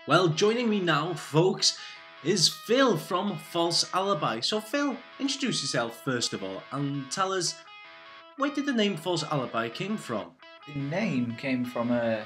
Well, joining me now, folks, is Phil from False Alibi. So Phil, introduce yourself first of all and tell us, where did the name False Alibi came from? The name came from a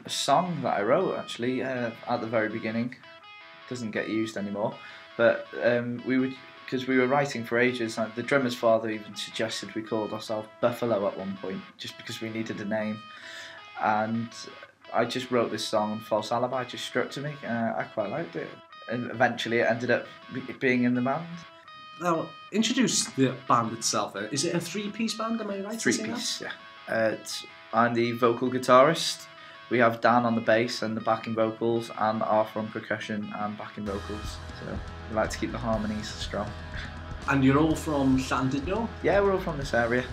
song that I wrote actually at the very beginning. It doesn't get used anymore, but because we were writing for ages. The drummer's father even suggested we called ourselves Buffalo at one point, just because we needed a name. And I just wrote this song, False Alibi, just struck to me. I quite liked it, and eventually it ended up being in the band. Now, introduce the band itself then. Is it a three-piece band, am I right? Three-piece, yeah. I'm the vocal guitarist. We have Dan on the bass and the backing vocals, and Arthur on percussion and backing vocals. So we like to keep the harmonies strong. And you're all from Llandudno? Yeah, we're all from this area.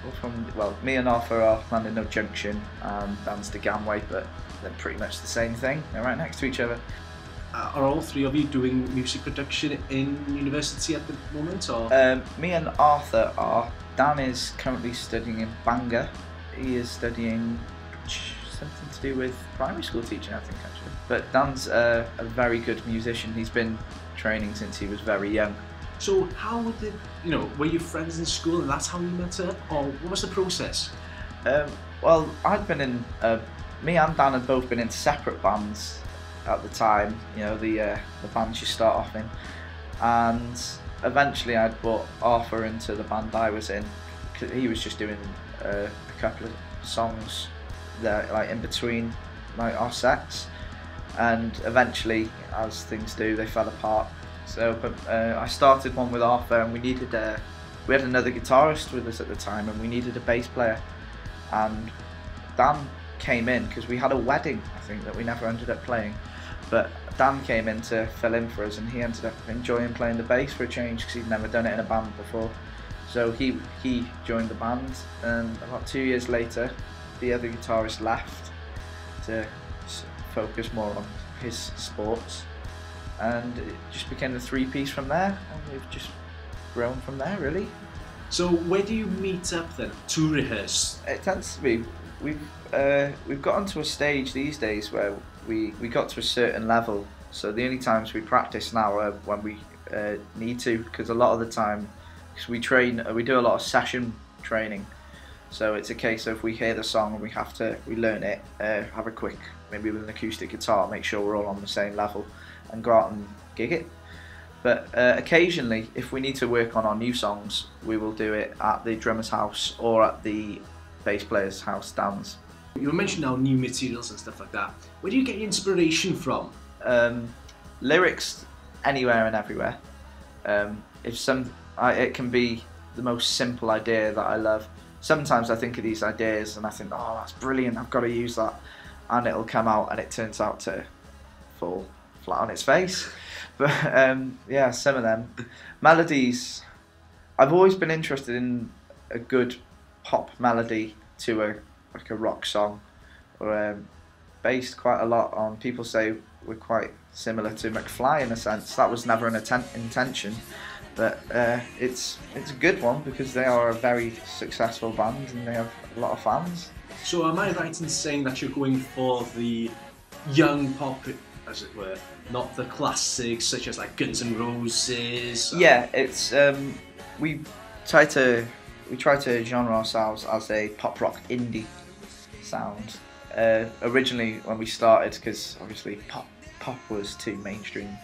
We're from, well, me and Arthur are Llandudno Junction, and Dan's the Gamway, but they're pretty much the same thing. They're right next to each other. Are all three of you doing music production in university at the moment, or? Me and Arthur are. Dan is currently studying in Bangor. He is studying something to do with primary school teaching, I think, actually. But Dan's a very good musician. He's been training since he was very young. So how did, were you friends in school and that's how you met up, or what was the process? Well, I'd been in, me and Dan had both been in separate bands at the time, the bands you start off in. And eventually I'd brought Arthur into the band I was in, because he was just doing a couple of songs that, like, in between our sets, and eventually, as things do, they fell apart. So, but I started one with Arthur, and we had another guitarist with us at the time, and we needed a bass player. And Dan came in because we had a wedding, I think, that we never ended up playing. But Dan came in to fill in for us, and he ended up enjoying playing the bass for a change because he'd never done it in a band before. So he joined the band, and about 2 years later, the other guitarist left to focus more on his sports, and it just became the three-piece from there, and we've just grown from there, really. So where do you meet up then to rehearse? It tends to be, we've gotten to a stage these days where we got to a certain level, so the only times we practice now are when we need to, because a lot of the time, because we do a lot of session training. So it's a case of we hear the song and we learn it, have a quick, maybe with an acoustic guitar, make sure we're all on the same level, and go out and gig it. But occasionally, if we need to work on our new songs, we will do it at the drummer's house or at the bass player's house, Dan's. You mentioned now new materials and stuff like that. Where do you get your inspiration from? Lyrics, anywhere and everywhere. It can be the most simple idea that I love. Sometimes I think of these ideas and I think, oh, that's brilliant, I've got to use that, and it'll come out and it turns out to fall flat on its face. But yeah, some of them. Melodies, I've always been interested in a good pop melody to a rock song, or based quite a lot on, people say we're quite similar to McFly in a sense. That was never an intention. But it's a good one because they are a very successful band and they have a lot of fans. So am I right in saying that you're going for the young pop, as it were, not the classics such as like Guns N' Roses? Yeah, it's we try to genre ourselves as a pop rock indie sound. Originally when we started, because obviously pop was too mainstream,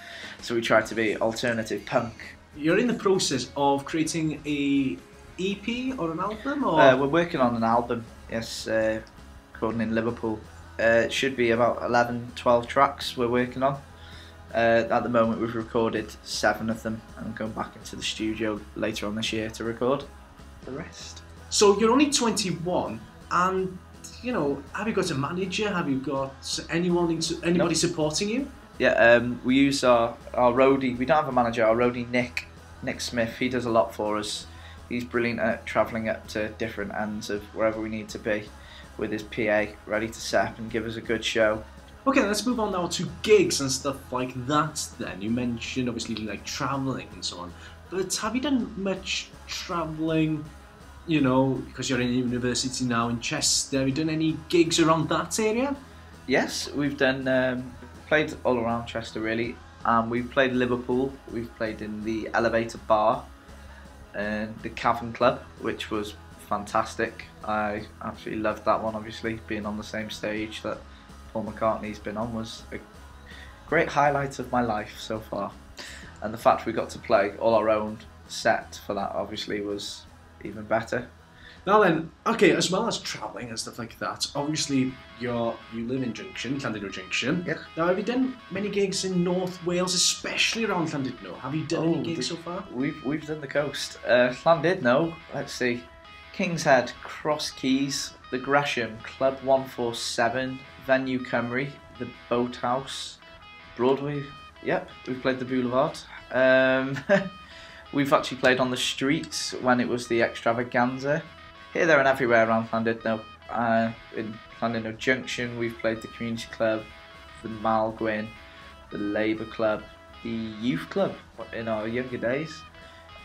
so we tried to be alternative punk. You're in the process of creating a EP or an album, or? We're working on an album, yes, recording in Liverpool. It should be about 11-12 tracks we're working on. At the moment we've recorded 7 of them, and I'm going back into the studio later on this year to record the rest. So you're only 21, and have you got a manager? Have you got anybody supporting you? Yeah, we use our roadie. We don't have a manager. Our roadie Nick Smith. He does a lot for us. He's brilliant at travelling up to different ends of wherever we need to be with his PA, ready to set up and give us a good show. Okay, let's move on now to gigs and stuff like that. Then you mentioned obviously like travelling and so on. But have you done much travelling? Because you're in university now in Chester. Have you done any gigs around that area? Yes, we've done played all around Chester really. We've played Liverpool, we've played in the Elevator Bar and the Cavern Club, which was fantastic. I absolutely loved that one. Obviously being on the same stage that Paul McCartney's been on was a great highlight of my life so far, and the fact we got to play all our own set for that obviously was even better. Now then, okay, as well as travelling and stuff like that, obviously you live in Llandudno Junction. Yep. Now, have you done many gigs in North Wales, especially around Llandudno? Have you done any gigs so far? We've done the coast. Llandudno, let's see, King's Head, Cross Keys, the Gresham, Club 147, Venue Cymru, the Boathouse, Broadway. Yep, we've played the Boulevard. We've actually played on the streets when it was the Extravaganza. Here, there and everywhere around Llandudno. In Llandudno Junction, we've played the Community Club, the Malgwyn, the Labour Club, the Youth Club in our younger days,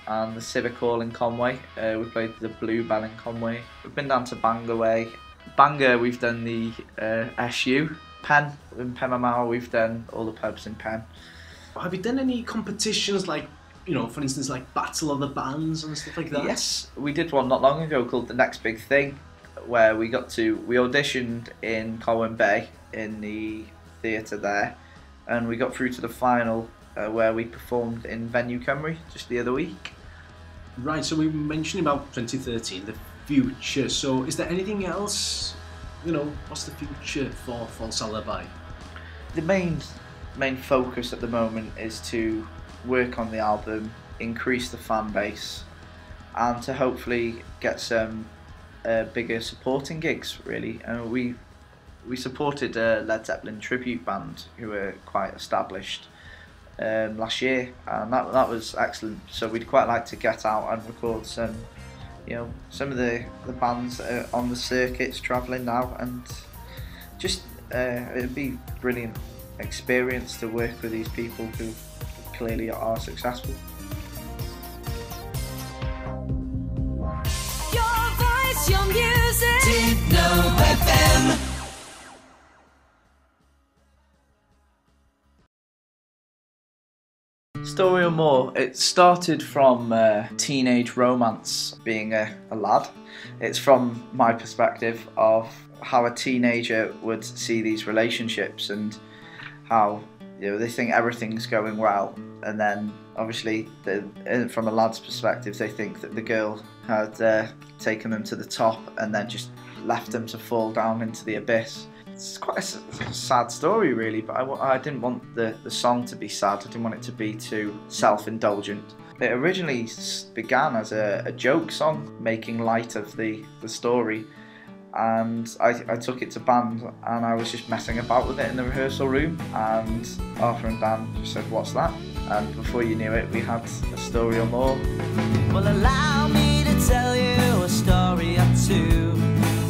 and the Civic Hall in Conway. We played the Bluebell in Conway. We've been down to Bangor Way. Bangor, we've done the SU. Penn, in Penmaenmawr, we've done all the pubs in Penn. Have you done any competitions like, you know, for instance, like Battle of the Bands and stuff like that? Yes, we did one not long ago called The Next Big Thing, where we auditioned in Colwyn Bay in the theatre there, and we got through to the final where we performed in Venue Cymru just the other week. Right, so we were mentioning about 2013, the future. So is there anything else, you know, what's the future for False Alibi? The main focus at the moment is to work on the album, increase the fan base, and to hopefully get some bigger supporting gigs really. And we supported a Led Zeppelin tribute band who were quite established last year, and that was excellent. So we'd quite like to get out and record some, you know, some of the bands on the circuits travelling now, and just it'd be brilliant experience to work with these people who clearly are successful. Your voice, your music. Llandudno FM. Story or More, it started from teenage romance, being a lad. It's from my perspective of how a teenager would see these relationships and how, you know, they think everything's going well, and then obviously from a lad's perspective they think that the girl had taken them to the top and then just left them to fall down into the abyss. It's quite a sad story really, but I didn't want the song to be sad. I didn't want it to be too self-indulgent. It originally began as a joke song, making light of the story, and I took it to band and I was just messing about with it in the rehearsal room, and Arthur and Dan just said, "What's that?" And before you knew it, we had a story or more. Well, allow me to tell you a story or two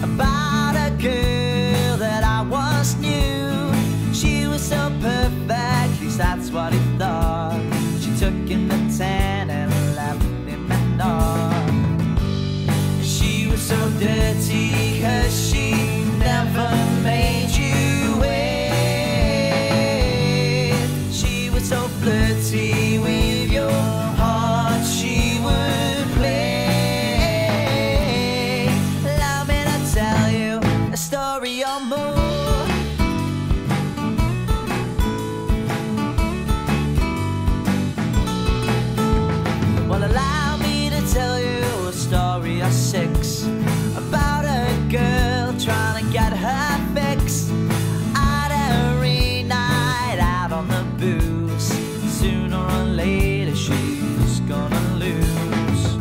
about a girl that I once knew. She was so perfect, at least that's what he thought. She took him to 10 and left him at naught. She was so dirty, 'cause she never made you wait. She was so flirty with your heart, she would play. Allow me to tell you a story or more. Well, allow me to tell you a story or six about a girl trying to get her fix at every night out on the booze. Sooner or later she's gonna lose.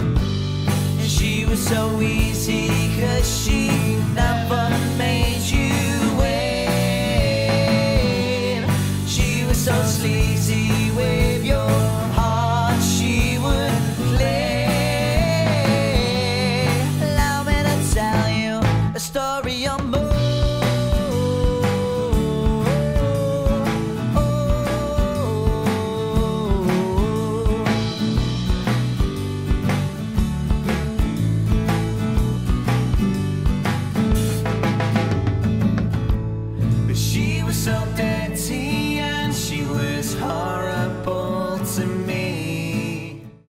And she was so easy, 'cause she never made you wait. She was so sleazy,